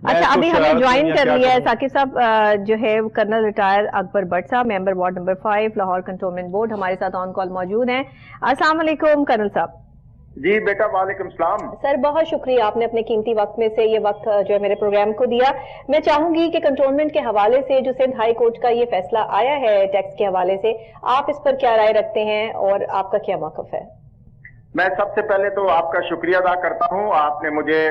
اچھا ابھی ہمیں جوائن کر لیا ہے ثاقب صاحب جو ہے colonel retire Akbar Butt sahab, member ward number 5 Lahore cantonment board, ہمارے ساتھ آن کال موجود ہیں۔ السلام علیکم کرنل صاحب۔ جی بیٹا وعلیکم السلام۔ سر بہت شکریہ، آپ نے اپنے قیمتی وقت میں سے یہ وقت جو ہے میرے پروگرام کو دیا۔ میں چاہوں گی کہ کنٹونمنٹ کے حوالے سے جو سندھ ہائی کورٹ کا یہ فیصلہ آیا ہے ٹیکس کے حوالے سے، آپ اس پر کیا رائے رکھتے ہیں اور آپ کا کیا موقف ہے؟ میں سب سے پہلے تو آپ کا شکریہ ادا کرتا ہوں، آپ نے مجھے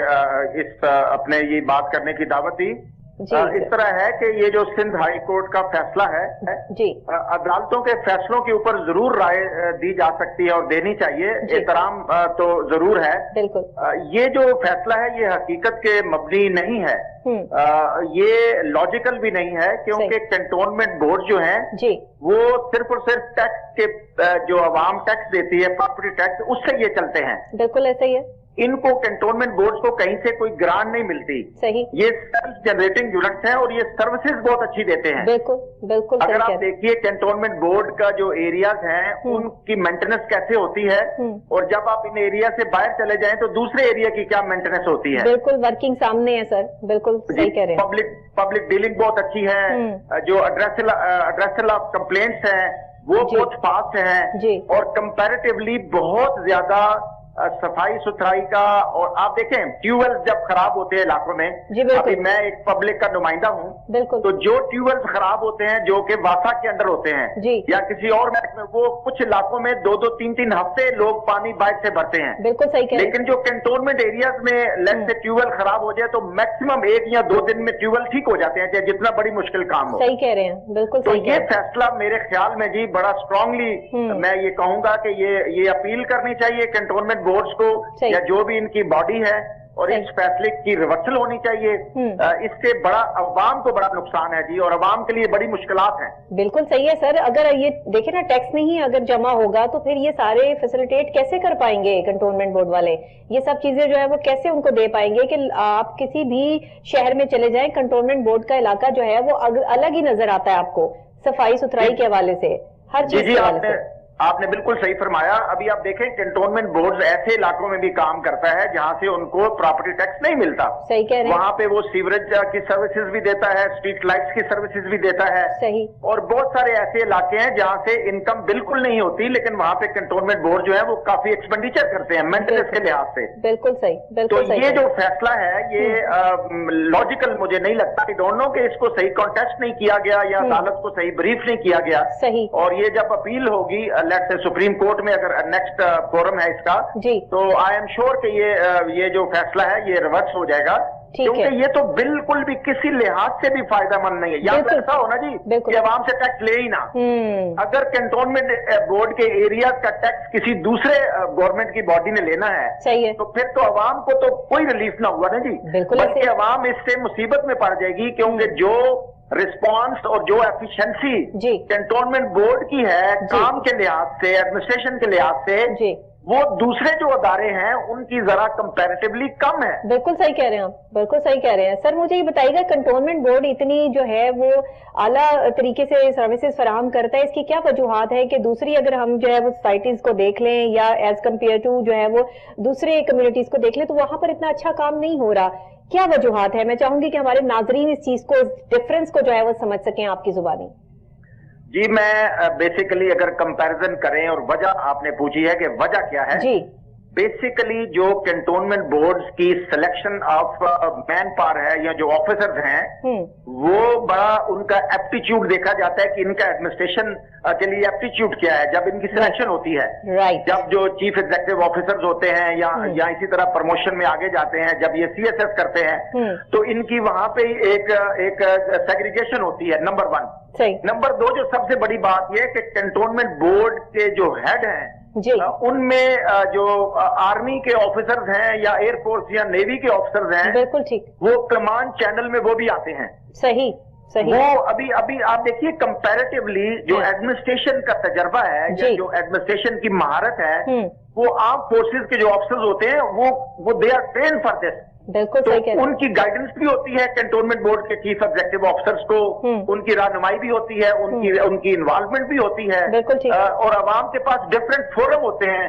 اس اپنے یہ بات کرنے کی دعوت دی۔ اس طرح ہے کہ یہ جو سندھ ہائی کورٹ کا فیصلہ ہے جی، عدالتوں کے فیصلوں کے اوپر ضرور رائے دی جا سکتی ہے اور دینی چاہیے، احترام تو ضرور ہے۔ بالکل یہ جو فیصلہ ہے یہ حقیقت کے مبنی نہیں ہے، یہ لاجیکل بھی نہیں ہے، کیونکہ کنٹونمنٹ بورڈ جو ہیں وہ صرف اور صرف ٹیکس کے جو عوام ٹیکس دیتی ہے، پراپرٹی ٹیکس، اس سے یہ چلتے ہیں۔ بالکل ایسا ہی ہے، ان کو کنٹونمنٹ بورڈ کو کہیں سے کوئی گرانٹ نہیں ملتی، صحیح، یہ سیلف جنریٹنگ یونٹس ہیں اور یہ سروسز بہت اچھی دیتے ہیں۔ بالکل بالکل۔ اگر آپ دیکھیے کنٹونمنٹ بورڈ کا جو ایریاز ہیں ان کی مینٹیننس کیسے ہوتی ہے، اور جب آپ ان ایریا سے باہر چلے جائیں تو دوسرے ایریا کی کیا مینٹیننس ہوتی ہے۔ بالکل ورکنگ سامنے ہے سر، بالکل صحیح کہہ رہے ہیں۔ پبلک ڈیلنگ بہت اچھی ہے، جو ایڈریسل آف کمپلینٹس ہیں وہ بہت فاسٹ ہیں، اور کمپیریٹیولی بہت زیادہ صفائی ستھرائی کا، اور آپ دیکھیں ٹیوب ویل جب خراب ہوتے ہیں علاقوں میں، ابھی میں ایک پبلک کا نمائندہ ہوں، تو جو ٹیوب ویل خراب ہوتے ہیں جو کہ واسا کے اندر ہوتے ہیں یا کسی اور محکمے، وہ کچھ علاقوں میں 2-3 ہفتے لوگ پانی بائک سے بھرتے ہیں۔ بالکل صحیح کہہ رہے ہیں۔ لیکن جو کنٹونمنٹ ایریاز میں لیٹ سے ٹیوب ویل خراب ہو جائے تو میکسیمم 1 یا 2 دن میں ٹیوب ویل ٹھیک ہو جاتے ہیں، چاہے جتنا بڑی مشکل کام ہو۔ صحیح کہہ رہے ہیں، بالکل تو یہ فیصلہ میرے خیال میں جی بڑا اسٹرانگلی میں یہ کہوں گا کہ یہ اپیل کرنی چاہیے کنٹونمنٹ بورڈز کو یا جو بھی ان کی باڈی ہے، اور اس فیصلے کی ریورسل ہونی چاہیے۔ اس سے بڑا عوام کو بڑا نقصان ہے جی، اور عوام کے لیے بڑی مشکلات ہیں۔ بالکل صحیح ہے سر، اگر یہ دیکھیں نا ٹیکس نہیں اگر جمع ہوگا تو پھر یہ سارے فیسیلیٹیٹ کیسے کر پائیں گے کنٹونمنٹ بورڈ والے؟ یہ سب چیزیں جو ہے وہ کیسے ان کو دے پائیں گے کہ آپ کسی بھی شہر میں چلے جائیں کنٹونمنٹ بورڈ کا علاقہ جو ہے وہ الگ ہی نظر آتا ہے آپ کو، صفائی ستھرائی کے حوالے سے، ہر چیز کے حوالے سے۔ آپ نے بالکل صحیح فرمایا۔ ابھی آپ دیکھیں کنٹونمنٹ بورڈز ایسے علاقوں میں بھی کام کرتا ہے جہاں سے ان کو پراپرٹی ٹیکس نہیں ملتا، صحیح کہہ رہے ہیں، وہاں پہ وہ سیوریج کی سروسز بھی دیتا ہے، اسٹریٹ لائٹس کی سروسز بھی دیتا ہے، صحیح، اور بہت سارے ایسے علاقے ہیں جہاں سے انکم بالکل نہیں ہوتی، لیکن وہاں پہ کنٹونمنٹ بورڈ جو ہے وہ کافی ایکسپینڈیچر کرتے ہیں مینٹیننس کے لحاظ سے۔ بالکل صحیح، تو یہ جو فیصلہ ہے یہ لاجیکل مجھے نہیں لگتا، دونوں کے اس کو صحیح کانٹیسٹ نہیں کیا گیا یا عدالت کو صحیح بریف نہیں کیا گیا، صحیح، اور یہ جب اپیل ہوگی لیٹ سے سپریم کورٹ میں، اگر نیکسٹ فورم ہے اس کا، تو آئی ایم شور کہ یہ جو فیصلہ ہے یہ ریورس ہو جائے گا، کیونکہ یہ تو بالکل بھی کسی لحاظ سے بھی فائدہ مند نہیں ہے۔ یا تو ایسا ہونا جی کہ عوام سے ٹیکس لے ہی نہ، اگر کنٹونمنٹ بورڈ کے ایریا کا ٹیکس کسی دوسرے گورنمنٹ کی باڈی نے لینا ہے تو پھر تو عوام کو تو کوئی ریلیف نہ ہوا نا جی، بلکہ عوام اس سے مصیبت میں پڑ جائے گی، کیونکہ جو رسپانس اور جو ایفیشنسی کنٹونمنٹ بورڈ کی ہے کام کے لحاظ سے، ایڈمنسٹریشن کے لحاظ سے، وہ دوسرے جو ادارے ہیں ان کی ذرا کمپیریٹیولی کم ہے۔ بالکل صحیح کہہ رہے ہیں آپ، بالکل صحیح کہہ رہے ہیں سر۔ مجھے یہ بتائیے گا کنٹونمنٹ بورڈ اتنی جو ہے وہ اعلیٰ طریقے سے سروسز فراہم کرتا ہے، اس کی کیا وجوہات ہے کہ دوسری اگر ہم جو ہے وہ سوسائٹیز کو دیکھ لیں یا ایز کمپیئر ٹو جو ہے وہ دوسرے کمیونٹیز کو دیکھ لیں تو وہاں پر اتنا اچھا کام نہیں ہو رہا، کیا وجوہات ہے؟ میں چاہوں گی کہ ہمارے ناظرین اس چیز کو، ڈفرنس کو جو ہے وہ سمجھ سکیں آپ کی زبانی۔ جی میں بیسیکلی اگر کمپیریزن کریں، اور وجہ آپ نے پوچھی ہے کہ وجہ کیا ہے، جی بیسیکلی جو کنٹونمنٹ بورڈز کی سلیکشن آف مین پاور ہے یا جو آفیسرز ہیں وہ بڑا ان کا ایپٹیچیوڈ دیکھا جاتا ہے کہ ان کا ایڈمنسٹریشن کے لیے ایپٹیچیوڈ کیا ہے جب ان کی سلیکشن ہوتی ہے، جب جو چیف ایگزیکٹو آفیسرز ہوتے ہیں یا اسی طرح پروموشن میں آگے جاتے ہیں، جب یہ سی ایس ایس کرتے ہیں تو ان کی وہاں پہ ایک سیگریگیشن ہوتی ہے، نمبر 1۔ نمبر 2 جو سب سے بڑی بات یہ کہ کنٹونمنٹ بورڈ کے جو ہیڈ ہیں ان میں جو آرمی کے آفیسرز ہیں یا ایئر فورس یا نیوی کے آفیسرز ہیں، بالکل ٹھیک، وہ کمان چینل میں وہ بھی آتے ہیں۔ صحیح صحیح۔ وہ ابھی آپ دیکھیے کمپیریٹیولی جو ایڈمنسٹریشن کا تجربہ ہے یا جو ایڈمنسٹریشن کی مہارت ہے، وہ آرم فورسز کے جو آفیسرز ہوتے ہیں وہ they are trained for this, بالکل تو صحیح کہہ رہے ہیں۔ ان کی گائیڈنس بھی ہوتی ہے کنٹونمنٹ بورڈ کے چیف ایگزیکٹو آفیسرز کو، ان کی رہنمائی بھی ہوتی ہے، ان کی انوالومنٹ بھی ہوتی ہے، بالکل ٹھیک، اور عوام کے پاس ڈفرینٹ فورم ہوتے ہیں